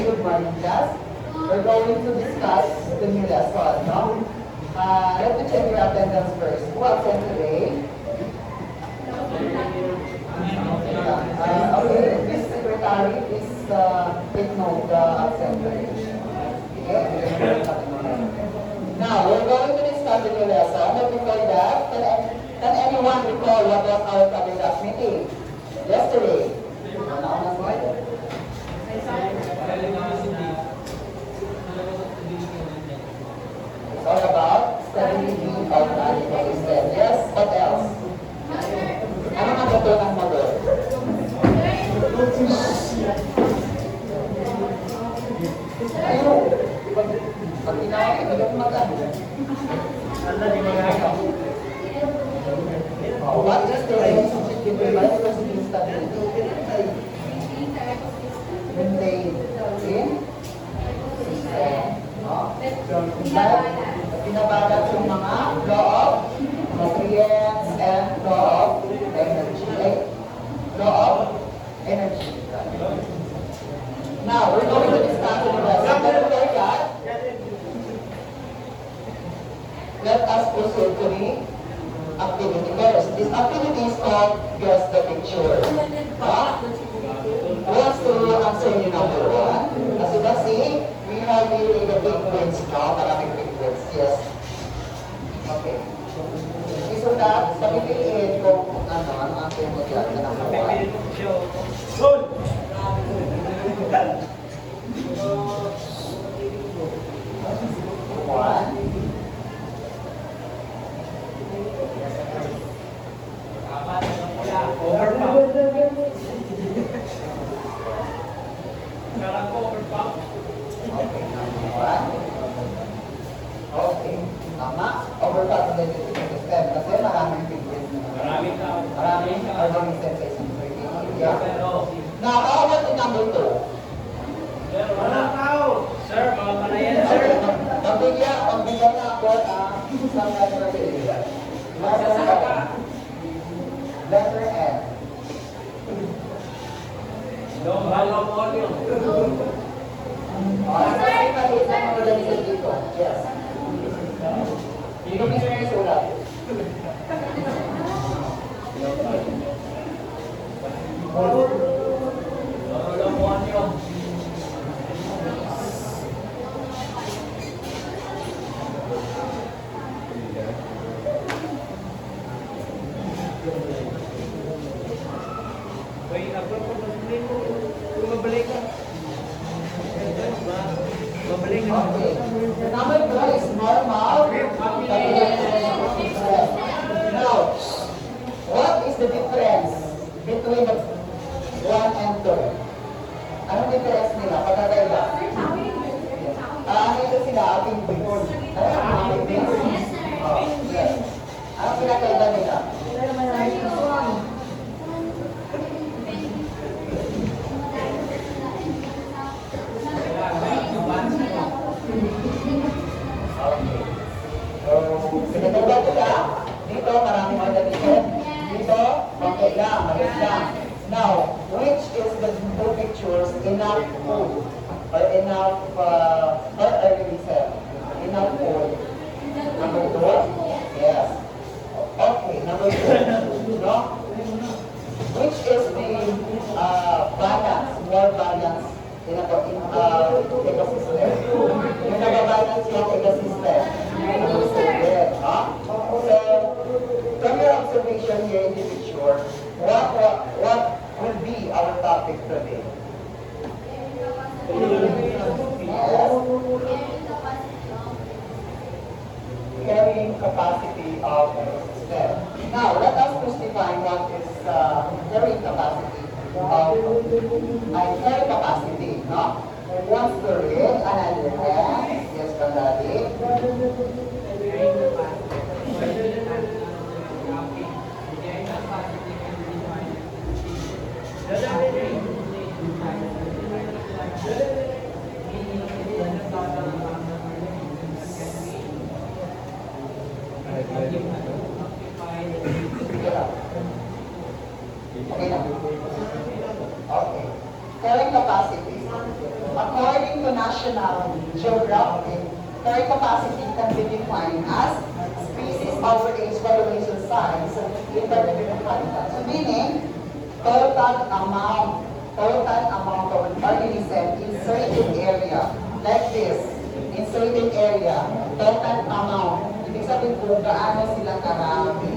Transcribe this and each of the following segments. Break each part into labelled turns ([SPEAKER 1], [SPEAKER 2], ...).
[SPEAKER 1] good morning, class. We're going to discuss the new lesson, no? Let me check your attendance first. Who absent today? Okay, Miss Secretary, please take note the absent today. Okay? Now, we're going to discuss the new lesson. But before that, can anyone recall what was our topic last meeting? Yesterday. It's all about stability of the ecosystem. Yes, what else? Ano ang natutunan mo doon? Ayaw. Pag tinawag, ito yung magano. What is the relationship between biodiversity and stability? Maintain in system. Pinabalat yung mga law of nutrients and law of energy. Law of energy. Now, we're going to discuss the lesson. Before that, let us proceed to the activity first. This activity is called Guess the Picture. Who wants to answer the number one? As you can see, we have really the big points now. Maraming big points. Yes. Okay. So that, sa pipiliin kung ano answer mo dyan na number one. Good! One. Okay, number one. Okay, tama. Overpass ng system. Kasi maraming figures na. Maraming organism sa isang fertility. Now, how about the number two?
[SPEAKER 2] Sir, mga panayan, sir.
[SPEAKER 1] Pagbigyan na ako isang letter A. Letter N. Kasi maliit na mga organism dito. Yes. Dito mismo yung sulat. Okay. Number two is normal. Now, what is the difference between the one and two? Anong difference nila? Pagkakaiba? Ito sila ating before. Ating before. Yes. Anong pinakaiba nila? Pinaganda ko ka, dito maraming organism, dito, okay lang, maliit lang. Now, which is the two pictures enough food or enough organism? Enough food. Number two? Yes. Okay, number two. No? Which is the balance, more balance in ecosystem? Yung nag-balance yung ecosystem. So, from your observation here in the picture, what will be our topic today? Carrying capacity of the system. Now, let us first define what is carrying capacity of carrying capacity, no? Who wants to read? Another hand. Yes, Pandadi. Okay. Carrying capacity capacity. According to National Geographic, carrying capacity can be defined as species over age population size in particular habitat. So meaning, total amount of an organism in certain area, like this, in certain area, total amount, ibig sabihin kung gaano sila karami.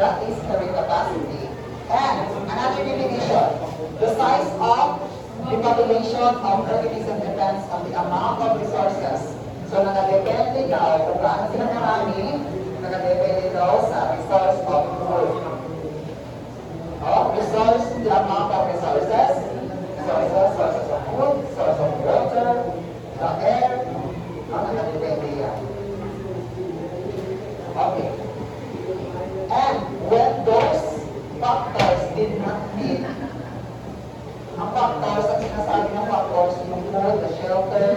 [SPEAKER 1] That is carrying capacity. And another definition, the size of the population of organism depends on the amount of resources. So nakadepende daw kung gaano sila karami, nakadepende daw sa resource of food. Resource, the amount of resources of food, source of water, the air, nakadepende yan. Okay. And when those factors did not meet, ang factors, ang sinasabi ng factors, yung food, the shelter,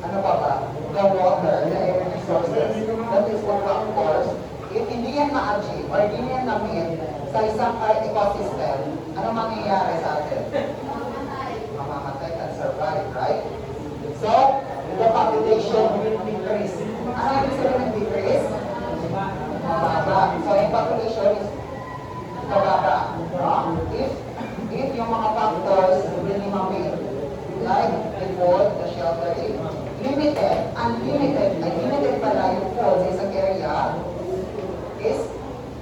[SPEAKER 1] ano pa ba? The water, the energy sources. That is what factors. If hindi yan ma-achieve or hindi yan na-meet sa isang ecosystem, ano mangyayari sa atin? Mamamatay and survive, right? So, the population will decrease. Ano ibig sabihin ng decrease? Mababa. So, yung population is mababa. If yung mga factors really ma-meet, like the food, the shelter, unlimited pala yung food sa isang area, is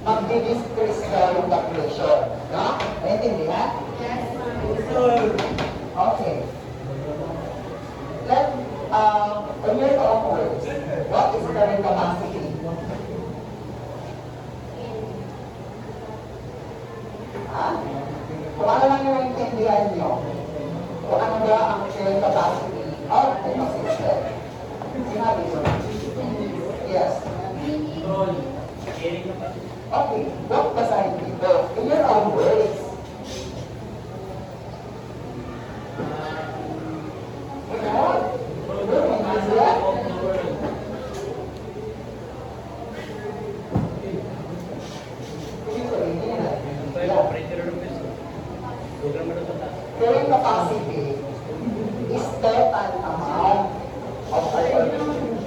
[SPEAKER 1] mag-decrease ka yung population. No? Naintindihan?
[SPEAKER 3] Yes,
[SPEAKER 1] Okay. Let, on your own words, what is carrying capacity? Ha? Kung ano lang yung naintindihan nyo, kung ano ba ang carrying capacity of the ecosystem. Sinabi ko. Yes. Okay, don't basahin dito. In your own words. Carrying capacity is total amount of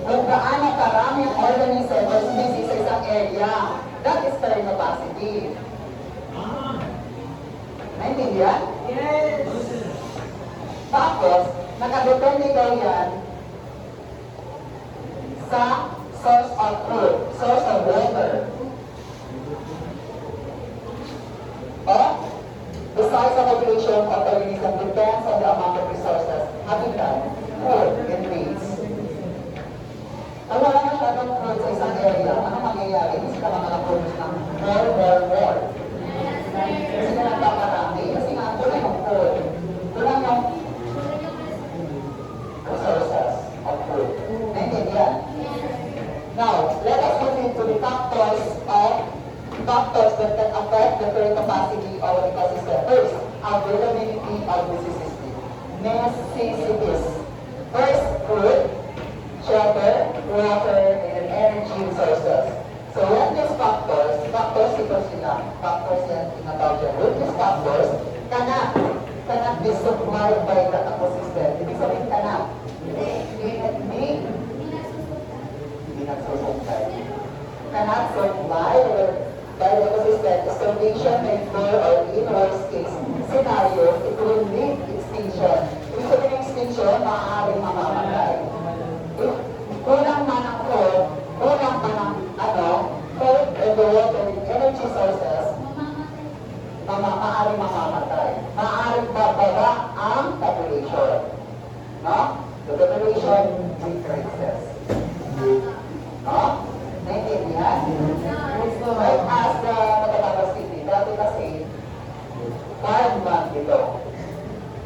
[SPEAKER 1] kung gaano karami ang organism or species sa isang area. That is carrying capacity. Naintindihan?
[SPEAKER 2] Yes!
[SPEAKER 1] Tapos, nakadepende daw yan sa source of food, source of water. The size of population of organism depends on the amount of resources, habitat, food, and needs. Kung wala masyadong food sa isang area, ano mangyayari? Hindi sila makakaproduce ng more. Kasi nga nagpaparami. Kasi nga, kulang yung food. Kulang yung resources of food. Naintindihan? Now, let us look into the factors that can affect the current capacity of an ecosystem. First, availability of necessities. First, food, shelter, water, and energy resources. So when these factors ito sila, factors yan tinatawag dyan. When these factors cannot be supplied by the ecosystem. Ibig sabihin cannot. Hindi nagsusupply. Cannot supply by the ecosystem, starvation may occur or in worst case scenario, it will lead extinction. Ibig sabihin ng extinction, maaaring mamamatay. If kulang man ang food, kulang man ang food and the water and energy sources, maaaring mamamatay. Maaaring bababa ang population. No? The population decreases. No? Naintindihan? Right as the Matatabas City, dati kasi, farm land dito.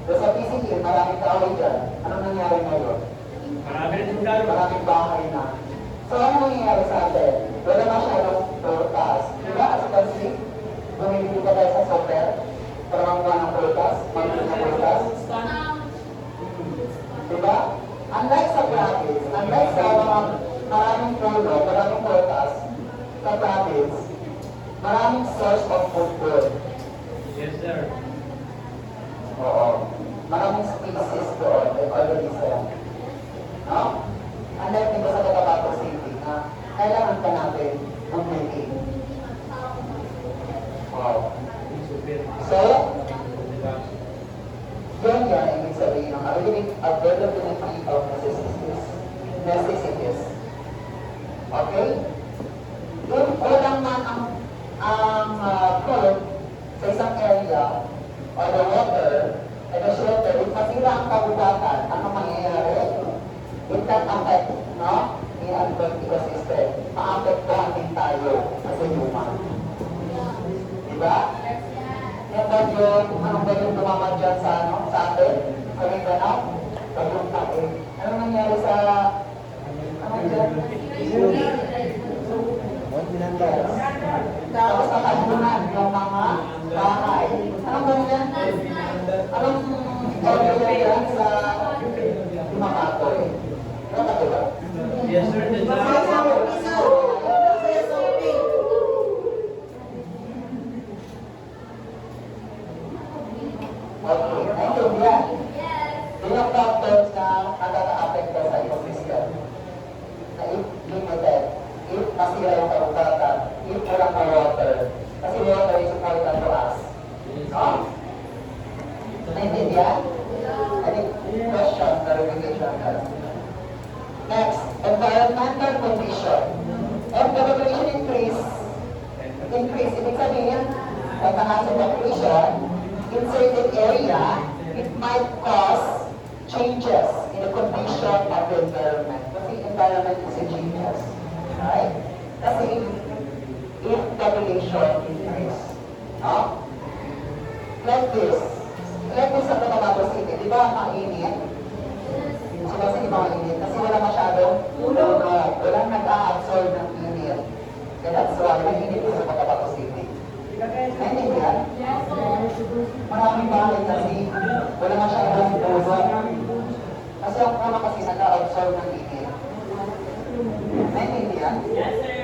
[SPEAKER 1] So sa PCE, maraming tao dyan. Anong nangyari ngayon?
[SPEAKER 2] Marami rin yung lalo.
[SPEAKER 1] Maraming bahay na. So ano nangyayari sa atin? Wala masyadong prutas. Diba? As you can see, bumibili ka tayo sa super para mamuha ng prutas, mamili ng prutas. Diba? Unlike sa province, unlike sa mga maraming puno, maraming prutas, sa province, maraming source of food.
[SPEAKER 2] Yes, sir.
[SPEAKER 1] Oo. yan ay ibig sabihin ng availability of necessities. Okay? Kung kulang man ang food sa isang area or the water and the shelter, if masira ang kagubatan, ano mangyayari? It can affect, no? The urban ecosystem. Ma-apektuhan din tayo as a human. Diba? Yan ba yun? Anong ba yung tumama dyan sa atin? Sa Mindanao? Sa Bukay. Anong nangyari sa... Ano dyan? Tapos nakabunan yung mga bahay. Anong ba yan? Anong area yan sa Makatoy? Ano ka diba?
[SPEAKER 2] Yes, sir.
[SPEAKER 1] Okay, naintindihan. Yung factors na nakaka-apekto sa ecosystem. Na if limited, if masira yung karugatan, if walang na water. Kasi water is important to us. No? Naintindihan? Any question, clarification? Next, environmental condition. If the population increase, ibig sabihin, pag nasa population, in certain area, it might cause changes in the condition of the environment. Kasi environment is a changes. Right? Kasi if population increase. No? Like this sa Cotabato City, di ba mainit? So kasi di ba mainit? Kasi wala masyadong ulo. Walang nag-a-absorb ng init. Kaya that's why mainit sa Cotabato City. Naintindihan? Maraming bahay kasi wala masyadong ulo. Kasi ang puno kasi nag-a-absorb ng init. Naintindihan?
[SPEAKER 2] Yes, sir.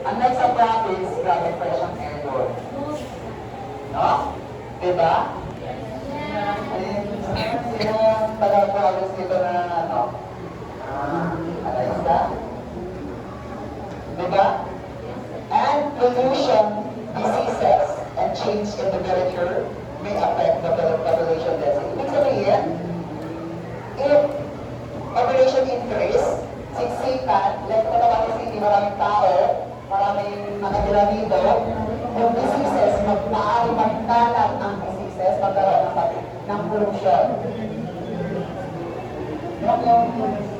[SPEAKER 1] Unlike sa province, grabe fresh ang air doon. No? Diba? Sino yung taga-province dito na ano? Alaysa? Diba? And pollution, diseases, and change in temperature may affect the population density. Ibig sabihin, if population increase, siksikan, like Cotabato City, maraming tao, maraming nakatira dito, yung diseases, maaari magkalat ang diseases, magkaroon ng pollution.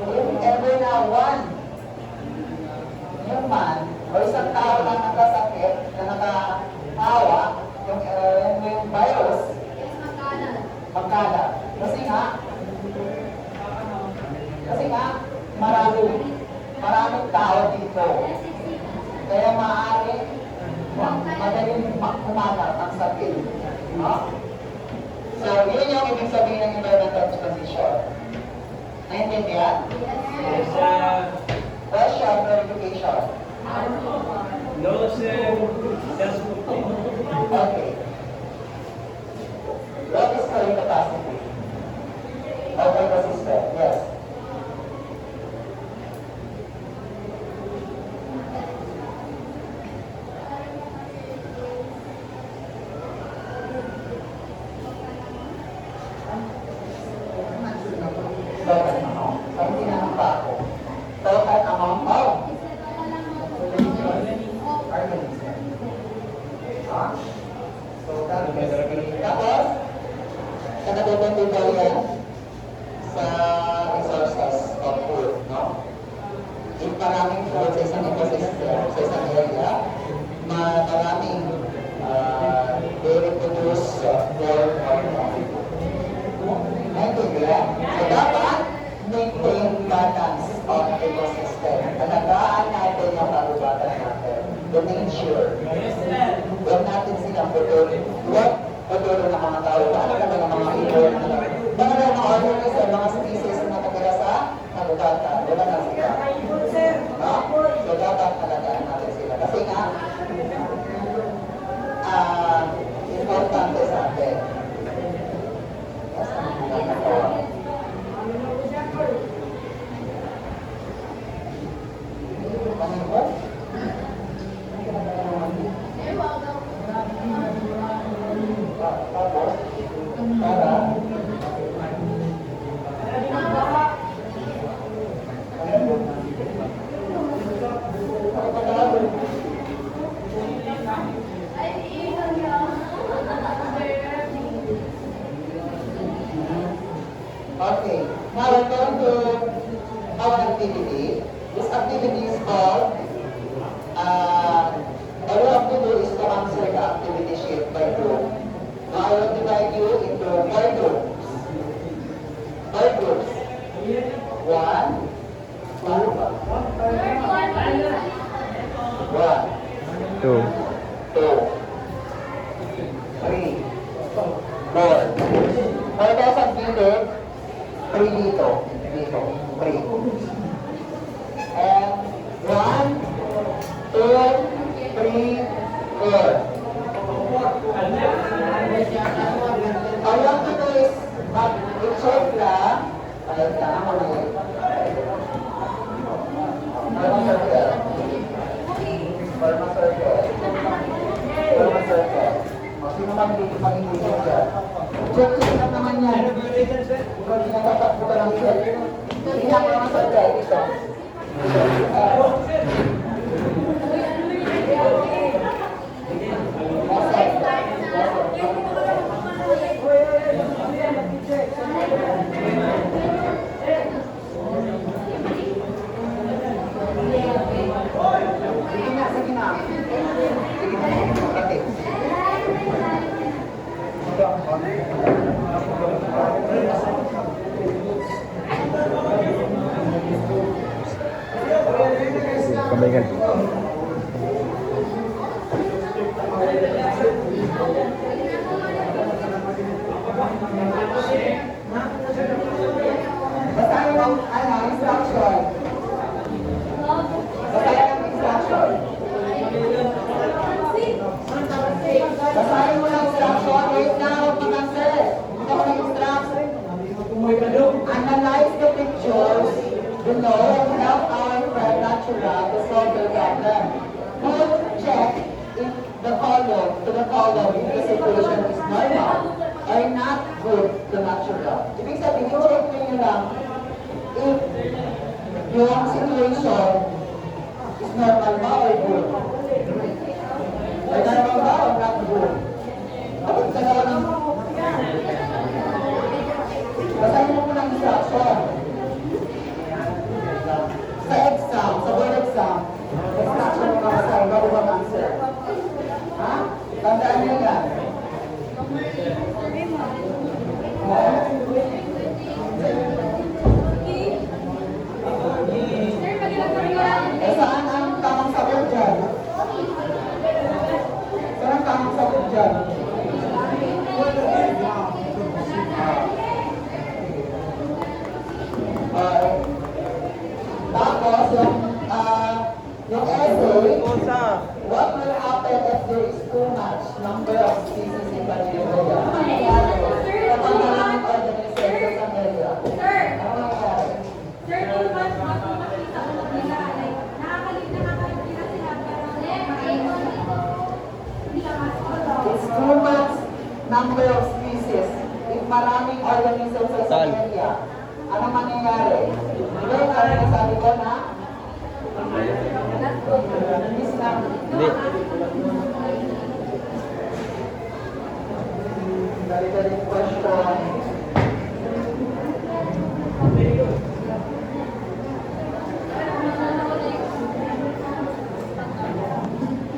[SPEAKER 1] If ever na one human o isang tao na nakasakit, na nakahawa, yung virus, magkalat. Kasi nga, maraming tao dito. Kaya maaari, madaling kumalat ang sakit. No? So, yun yung ibig sabihin ng environmental exposition. Naintindihan?
[SPEAKER 2] Yes, sir.
[SPEAKER 1] Question, clarification.
[SPEAKER 2] No, sir. Just
[SPEAKER 1] Okay. What is carrying capacity of the ecosystem? Yes. Total amount. Sabi tinanong pa ako. Total amount of organism. Huh? So, that is tapos, nakadepende daw yan sa resources of food, no? If maraming food sa isang ecosystem, sa isang area, maraming they reproduce more naintindihan? So, dapat maintain balance of ecosystem. Alagaan natin yung karugatan natin. The nature.
[SPEAKER 2] Yes, sir.
[SPEAKER 1] Huwag natin silang putulin. Huwag putulin ng mga tao. Paano naman ang mga ibon? Paano naman mga organism, mga species na nakatira sa karugatan? Wala na sila. No? So, dapat alagaan natin sila. Kasi nga, importante sa atin. Yes, ang nagawa. Panginoon? Tapos, para Now we're going to our activity. This activity is called, all you have to do is to answer the activity sheet by group. Now I will divide you into 4 groups. 5 groups. 1, 2, 1,
[SPEAKER 3] 2.
[SPEAKER 1] 2, 3, 4. Kaya tayo sa gilid, 3 dito. Dito, 3. And 1, 2, 3, 4. All you have to do is i-check lang. Ayun lang ako ulit. Forma circle. Forma circle. Forma circle. O, sino mag-iisip dyan? Check lang naman yan. Ikaw di natatakbo ka lang set. Sige nga, forma circle. Dito. Sige na. Okay.
[SPEAKER 3] Kamay kan.
[SPEAKER 1] Basahin ang instruction. Basahin ang instruction. Basahin mo ng instruction. Wait na, huwag mag-answer. Ito ko ng-instruct. Analyze the pictures below and help our friend Natural to solve the problem. Put check if the column to the column if the situation is normal or not good to natural. Ibig sabihin, check nyo lang if yung situation is normal ba or good. Or normal ba or not good. Bakit ka na lang? Basahin mo ng instruction. Sa exam, sa board exam, instruction mo na basahin bago mag-answer. Ha? Tandaan nyo yan. Saan ang tamang sagot dyan? Saan ang tamang sagot dyan? Tapos, yung essay, what will happen if there is too much number of species in the area? Ano mangyayari? Kapag maraming organisms sa area, ano mangyayari? It's too much number of species. If maraming organisms sa area, ano mangyayari? Diba yung nasabi ko na? Hindi sinabi.
[SPEAKER 3] Hindi.
[SPEAKER 1] Dali-dali question.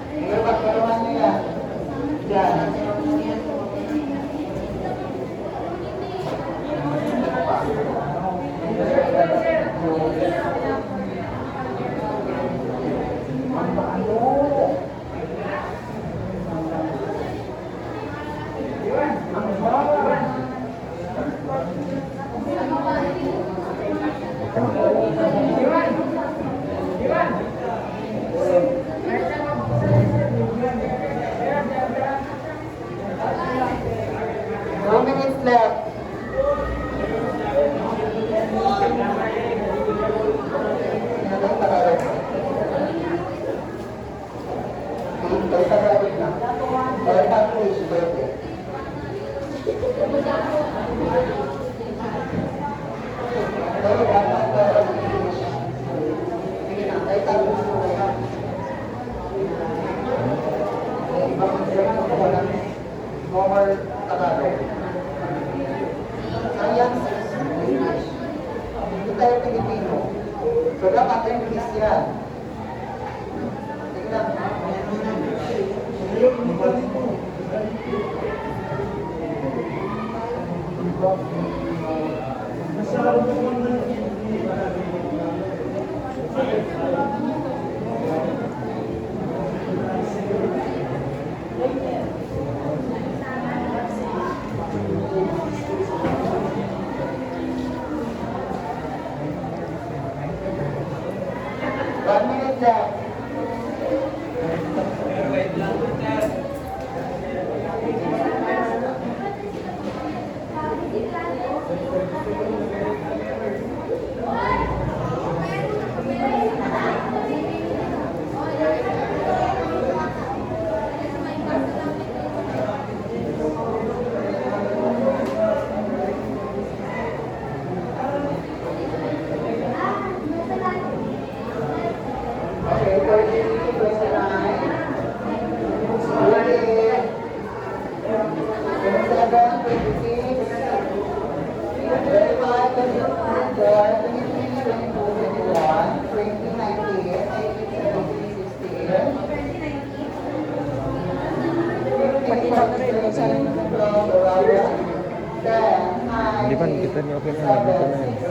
[SPEAKER 1] Sige, pagkaroon nyo yan. Diyan. Left. yan. Tingnan. One minute left.
[SPEAKER 2] Wait lang po, sir.
[SPEAKER 1] Okay, 30, 29, 27, 26, 25, 24, 23, 22, 21, 20, 19, 18, 17, 16,
[SPEAKER 3] Hindi pa, kita niyo okay na. Dito na yan.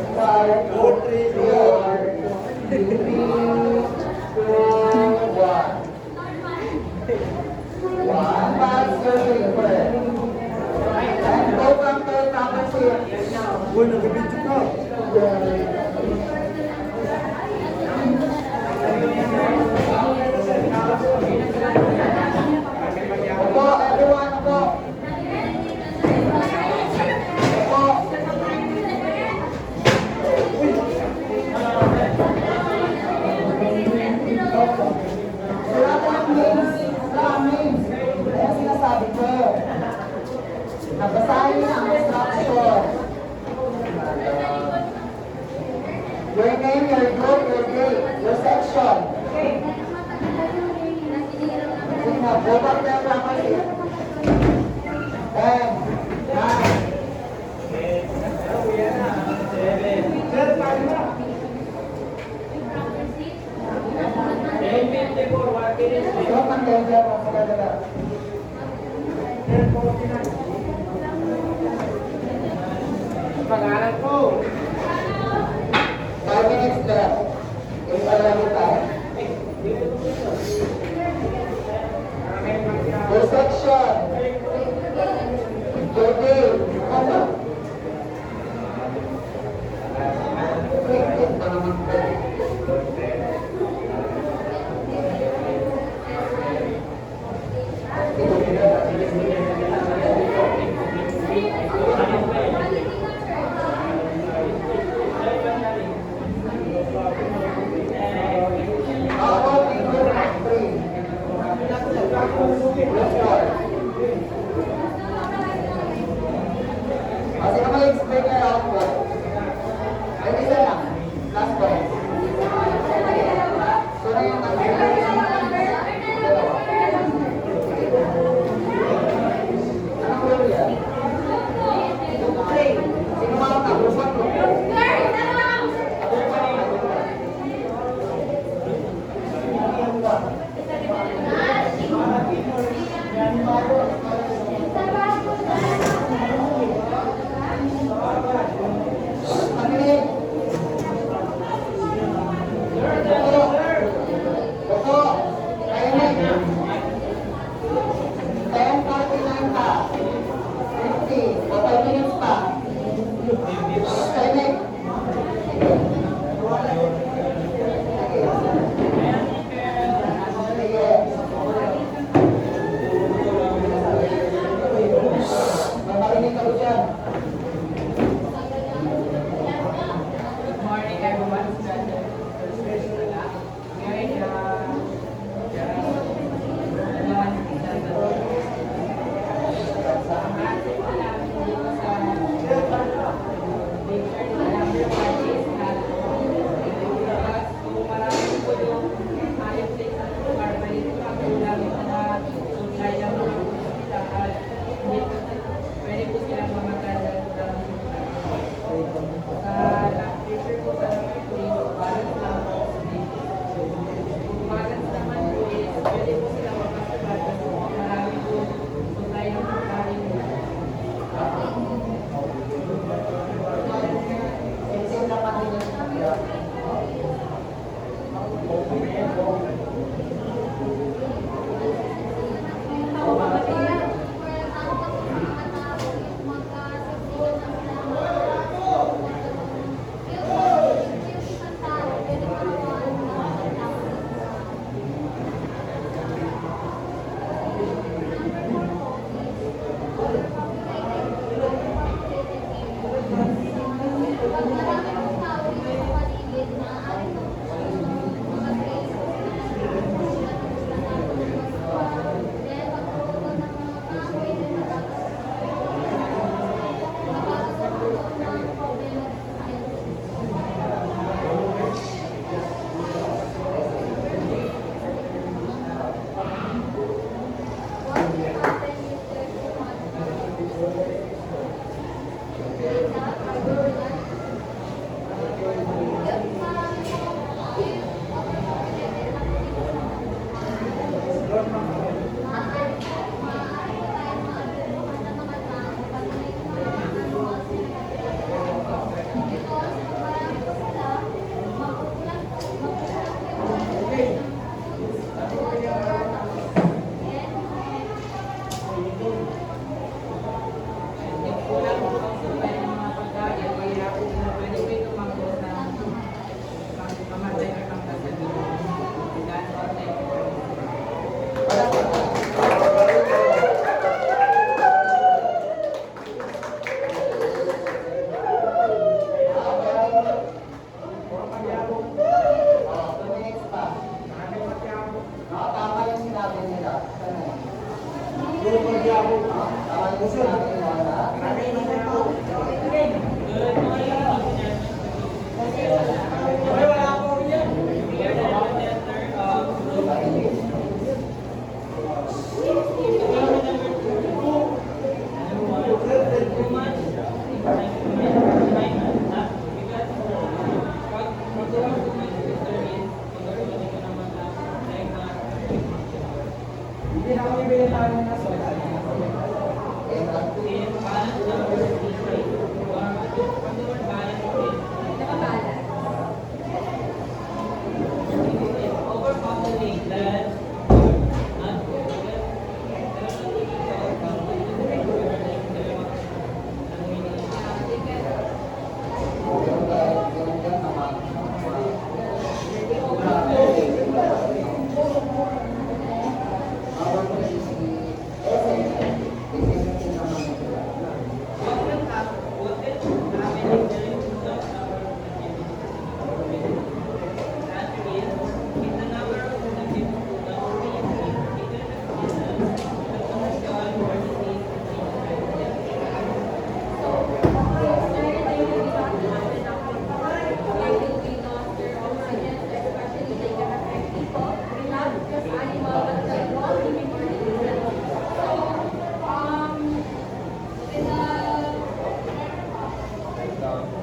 [SPEAKER 1] 'Basahin ang instruction. Your name, your group, your date, your section. Sige na, go back to your proper seat. 10, 9,
[SPEAKER 2] 10:54, what is it?
[SPEAKER 1] stop ang tender mo sa dalawa.
[SPEAKER 2] Pangalan ko.
[SPEAKER 1] 5 minutes left. Isa lang yung time. Your section. Your date. Ano? Quick pa naman po. ano,